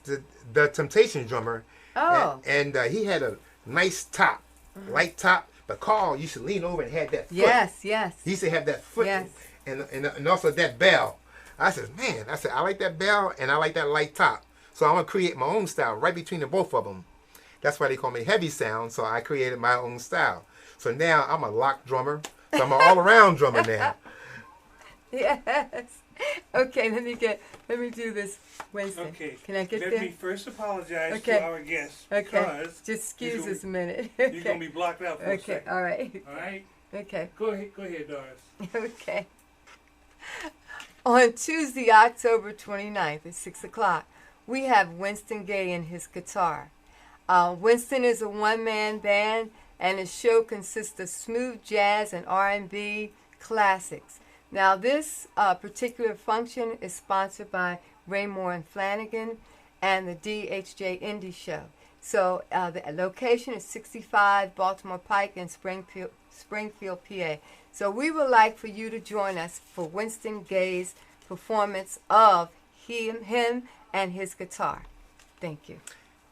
the Temptation drummer. Oh. And he had a nice top, light top. But Carl used to lean over and had that foot. Yes. He used to have that foot. Yes. And also that bell. I said, I like that bell and I like that light top. So I'm going to create my own style right between the both of them. That's why they call me Heavy Sound. So I created my own style. So now I'm a lock drummer. So I'm an all-around drummer now. Yes. Okay, let me do this. Winston. Okay. Can I get Let there? me first apologize to our guests. Okay. Just excuse us a minute. You're going to be blocked out for a second. All right. All right? Okay. Go ahead, Doris. Okay. On Tuesday, October 29th at 6 o'clock, we have Winston Gay and his guitar. Winston is a one-man band, and his show consists of smooth jazz and R&B classics. Now, this particular function is sponsored by Raymore and Flanagan and the DHJ Indie Show. So the location is 65 Baltimore Pike in Springfield, PA. So we would like for you to join us for Winston Gay's performance of him and his guitar. Thank you.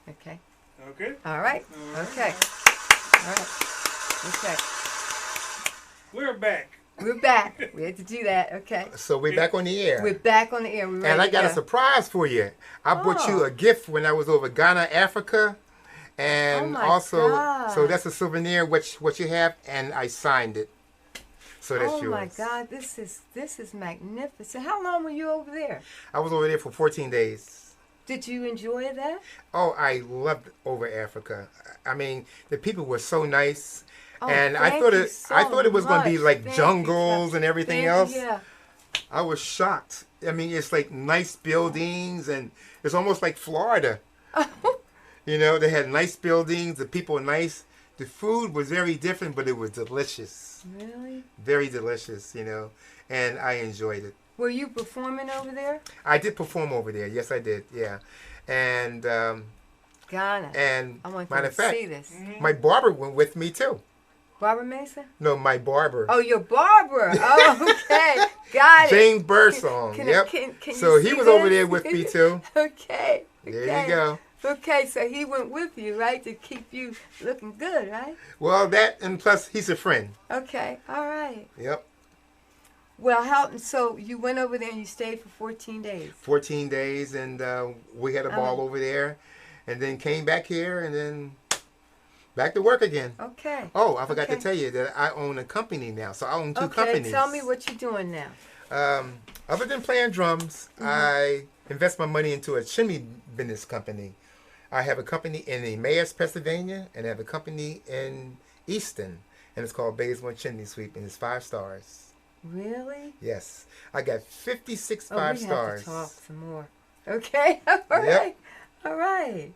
Okay. Okay. All right. Okay. All right. Okay. We're back. We're back. We had to do that. Okay. So we're back on the air. We're back on the air. We're ready And I got to a surprise for you. I brought you a gift when I was over Ghana, Africa. And also, God. so that's a souvenir, what you have, and I signed it. So that's yours. Oh my God, this is magnificent. How long were you over there? I was over there for 14 days. Did you enjoy that? Oh, I loved over Africa. I mean, the people were so nice. Oh, and I thought it was going to be like jungles and everything else. Yeah. I was shocked. I mean, it's like nice buildings, and it's almost like Florida. They had nice buildings. The people were nice. The food was very different, but it was delicious. Really? Very delicious, and I enjoyed it. Were you performing over there? I did perform over there. Yes, I did. Yeah, and Ghana. And I want matter to of fact, see this. my barber went with me too. Barbara Mason? No, my barber. Oh, your barber. Oh, okay. Got it. James Bursong. Yep. Can so you he see was this? over there with me too. Okay. There you go. Okay, so he went with you, right, to keep you looking good, right? Well, that, and plus he's a friend. Okay, all right. Yep. Well, so you went over there and you stayed for 14 days. 14 days, and we had a ball over there, and then came back here, and then back to work again. Okay. Oh, I forgot to tell you that I own a company now, so I own two companies. Okay, tell me what you're doing now. Other than playing drums, I invest my money into a chimney business company. I have a company in Emmaus, Pennsylvania, and I have a company in Easton, and it's called Bazemore Chimney Sweep, and it's 5 stars. Really? Yes. I got 56 5 stars. We have to talk some more. Okay, all right. All right.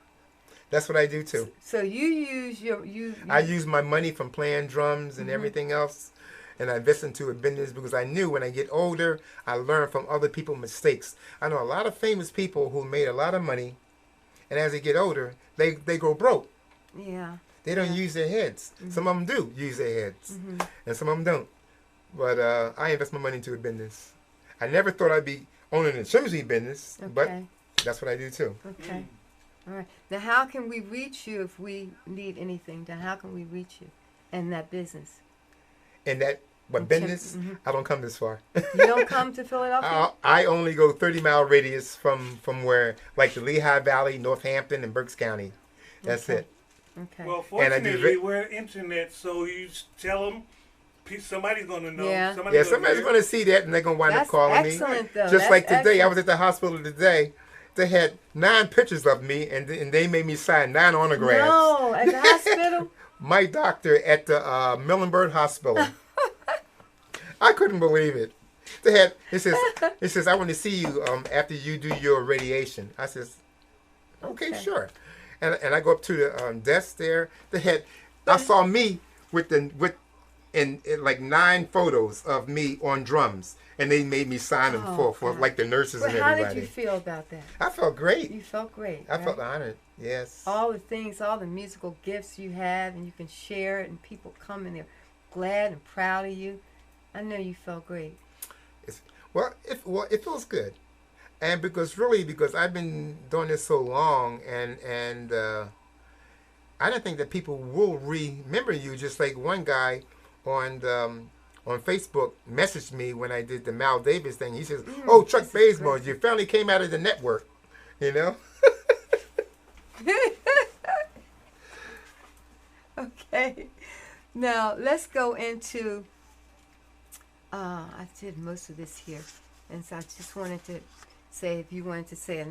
That's what I do too. So you use I use my money from playing drums and everything else, and I invest into a business because I knew when I get older, I learn from other people's mistakes. I know a lot of famous people who made a lot of money, and as they get older, they go broke. Yeah. They don't use their heads. Some of them do use their heads, and some of them don't. But I invest my money into a business. I never thought I'd be owning a chimney business, but that's what I do too. Okay. All right. Now, how can we reach you if we need anything? Now, how can we reach you in that business? And that, what business? I don't come this far. You don't come to Philadelphia? I only go 30-mile radius from where, like the Lehigh Valley, Northampton, and Berks County. That's Okay. it. Okay. Well, And I do fortunately, we're internet, so you tell them, somebody's going to know. Yeah. Yeah, somebody's going to see that and they're going to wind That's up calling excellent, me. though. Just That's like today, I excellent. was at the hospital today. They had 9 pictures of me, and they made me sign 9 autographs. No, at the hospital? My doctor at the Millenburg Hospital. I couldn't believe it. It says, I want to see you after you do your radiation. I says, okay. Sure. And I go up to the desk there. I saw me with like 9 photos of me on drums, and they made me sign them for like the nurses But and how everybody. did you feel about that? I felt great. You felt great. I right? felt honored. Yes. All the things, all the musical gifts you have, and you can share it, and people come and they're glad and proud of you. I know you felt great. It feels good, and because I've been doing this so long, and I don't think that people will remember you. Just like one guy on Facebook messaged me when I did the Mal Davis thing. He says, "Oh, Chuck Bazemore, your family came out of the network," you know. Okay. Now, let's go into, I did most of this here. And so I just wanted to say, if you wanted to say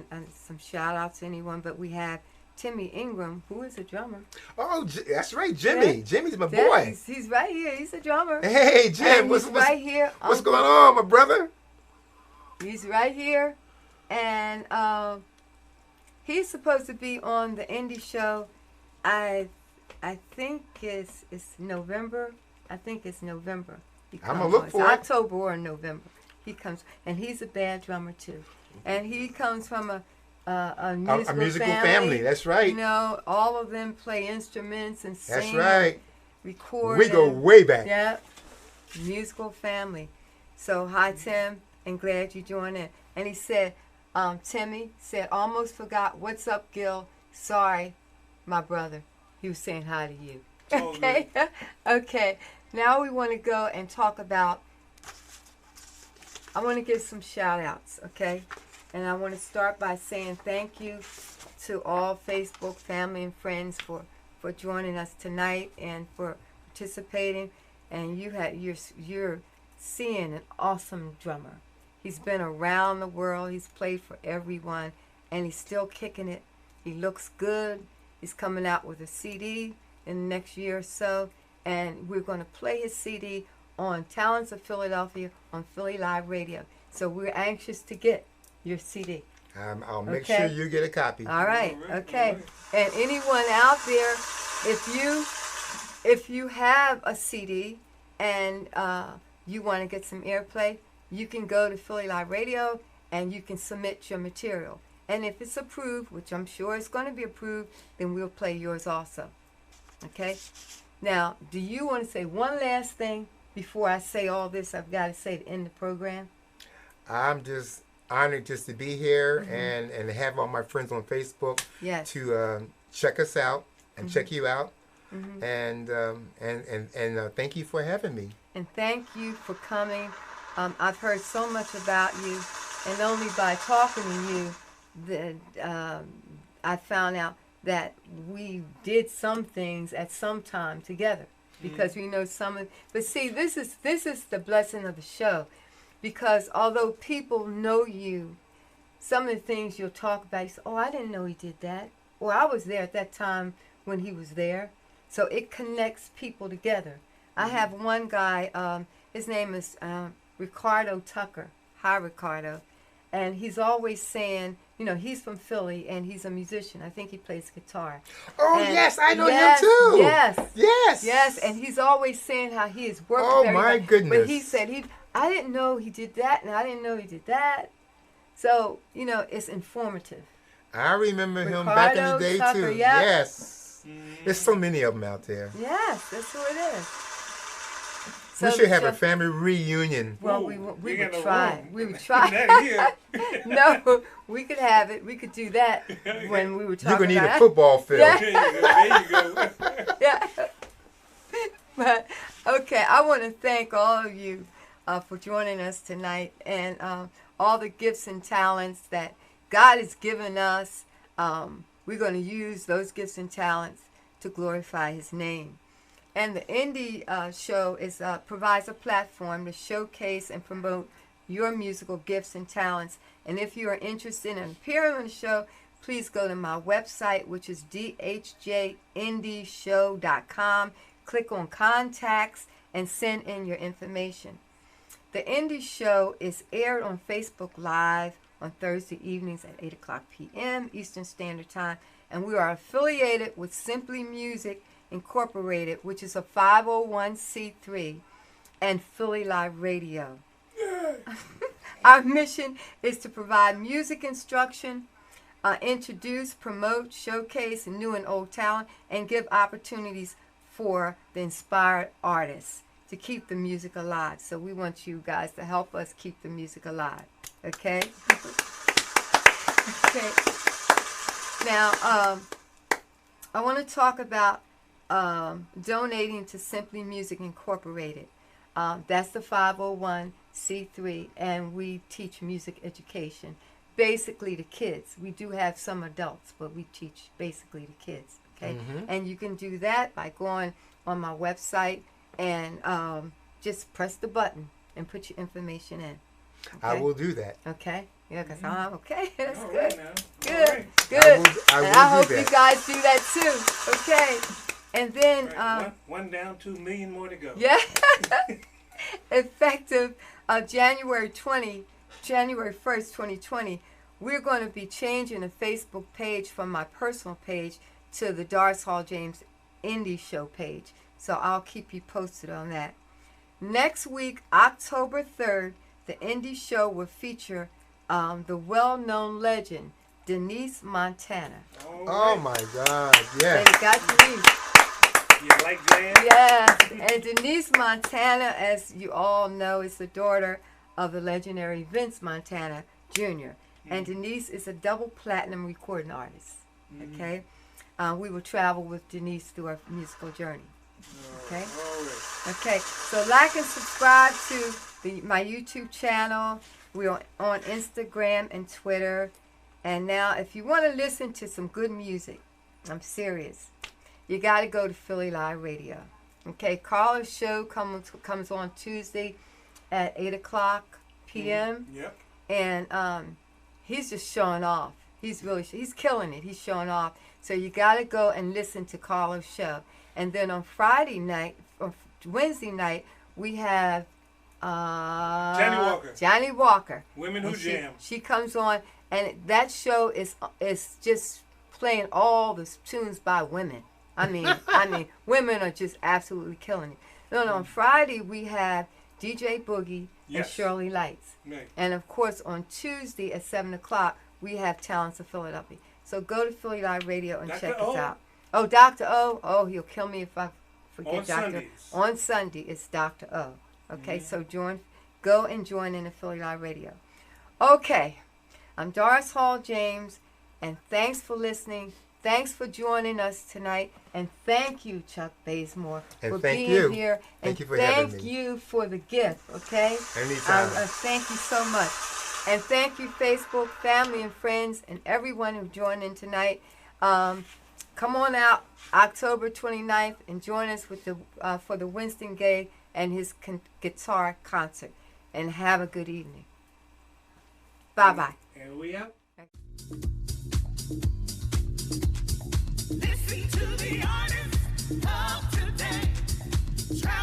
some shout outs to anyone, but we have Timmy Ingram, who is a drummer. Oh, that's right, Jimmy. Yeah. Jimmy's my Yeah, boy. he's right here. He's a drummer. Hey, Jim, And what's he's right here. what's going on, my brother? He's right here. And he's supposed to be on the indie show. I think it's November. I think it's November. I'm gonna look for it. October or November. He comes, and he's a bad drummer too. And he comes from a musical family. That's right. You know, all of them play instruments and sing. That's right. Record. We go way back. Yeah, musical family. So hi Tim, and glad you joined in. And he said, Timmy said, almost forgot. What's up, Gil? Sorry, my brother. He was saying hi to you. Okay. Okay. Now we want to go and talk about. I want to give some shout outs, okay? And I want to start by saying thank you to all Facebook family and friends for joining us tonight and for participating. And you're seeing an awesome drummer. He's been around the world. He's played for everyone, and he's still kicking it. He looks good. He's coming out with a CD in the next year or so, and we're going to play his CD on Talents of Philadelphia on Philly Live Radio. So we're anxious to get your CD. I'll make sure you get a copy. All right. Okay. And anyone out there, if you have a CD and you want to get some airplay, you can go to Philly Live Radio and you can submit your material. And if it's approved, which I'm sure it's going to be approved, then we'll play yours also. Okay? Now, do you want to say one last thing before I say all this I've got to say to end the program? I'm just honored just to be here and have all my friends on Facebook to check us out and check you out. And thank you for having me. And thank you for coming. I've heard so much about you, and only by talking to you that I found out that we did some things at some time together, because we know some of. But see, this is the blessing of the show, because although people know you, some of the things you'll talk about, you say, "Oh, I didn't know he did that," or "I was there at that time when he was there." So it connects people together. I have one guy. His name is Ricardo Tucker. Hi, Ricardo. And he's always saying, you know, he's from Philly and he's a musician. I think he plays guitar. Oh, and yes, I know him too. Yes. And he's always saying how he has worked with everybody. My goodness. But he said, I didn't know he did that, and I didn't know he did that. So, you know, it's informative. I remember Ricardo him back in the day Tucker, too. yeah. Yes. There's so many of them out there. Yes, that's who it is. So we should have the a family reunion. Well, Ooh, we you would got no try. room. We would try. Not here. No, we could have it. We could do that when we were You're talking gonna need about a football field. Yeah. There you go. Yeah. But okay, I want to thank all of you for joining us tonight, and all the gifts and talents that God has given us. We're going to use those gifts and talents to glorify His name. And the Indie Show provides a platform to showcase and promote your musical gifts and talents. And if you are interested in appearing on the show, please go to my website, which is dhjindieshow.com. Click on Contacts and send in your information. The Indie Show is aired on Facebook Live on Thursday evenings at 8 o'clock p.m. Eastern Standard Time. And we are affiliated with Simply Music Incorporated, which is a 501c3, and Philly Live Radio. Our mission is to provide music instruction, introduce, promote, showcase new and old talent, and give opportunities for the inspired artists to keep the music alive. So we want you guys to help us keep the music alive. Okay? Okay. Now, I want to talk about donating to Simply Music Incorporated. That's the 501c3, and we teach music education, basically to kids. We do have some adults, but we teach basically to kids. Okay, and you can do that by going on my website and just press the button and put your information in. Okay? I will do that. Okay, yeah, because I'm okay. That's All good. right now. Good, All right. good. I will And I hope do you that. guys do that too. Okay, and then All right, one down, 2 million more to go. yeah, effective January 1st, 2020, we're going to be changing the Facebook page from my personal page to the Doris Hall James Indie Show page. So I'll keep you posted on that. Next week, October 3rd, the Indie Show will feature the well-known legend, Denise Montana. All Oh right. my God! Yes. Lady got Denise. You like jazz? Yes, and Denise Montana, as you all know, is the daughter of the legendary Vince Montana Jr. And Denise is a double platinum recording artist. Okay, we will travel with Denise through our musical journey. Okay, All right. okay. So like and subscribe to my YouTube channel. We're on Instagram and Twitter. And now, if you want to listen to some good music, I'm serious, you got to go to Philly Live Radio. Okay, Carla's show comes on Tuesday at 8 o'clock p.m. Yep. And he's just showing off. He's killing it. He's showing off. So you got to go and listen to Carla's show. And then on Friday night, or Wednesday night, we have Johnny Walker. Women Who And Jam. She comes on, and that show is just playing all the tunes by women. I mean, women are just absolutely killing it. Then on Friday we have DJ Boogie and Yes. Shirley Lights, Right. and of course on Tuesday at 7 o'clock we have Talents of Philadelphia. So go to Philly Live Radio and Dr. check O? us out. Oh, Dr. O. Oh, he'll kill me if I forget On Dr. Sundays. On Sunday it's Dr. O. Okay, so go and join in the Philly Live Radio. Okay, I'm Doris Hall James, and thanks for listening. Thanks for joining us tonight, and thank you, Chuck Bazemore, And for thank being you. here. Thank and you for having thank me. you for the gift, okay? Anytime. Thank you so much. And thank you, Facebook, family, and friends, and everyone who joined in tonight. Come on out October 29th and join us with for the Winston Gay and his guitar concert. And have a good evening. Bye-bye. And we out. Listen to the artists of today. Try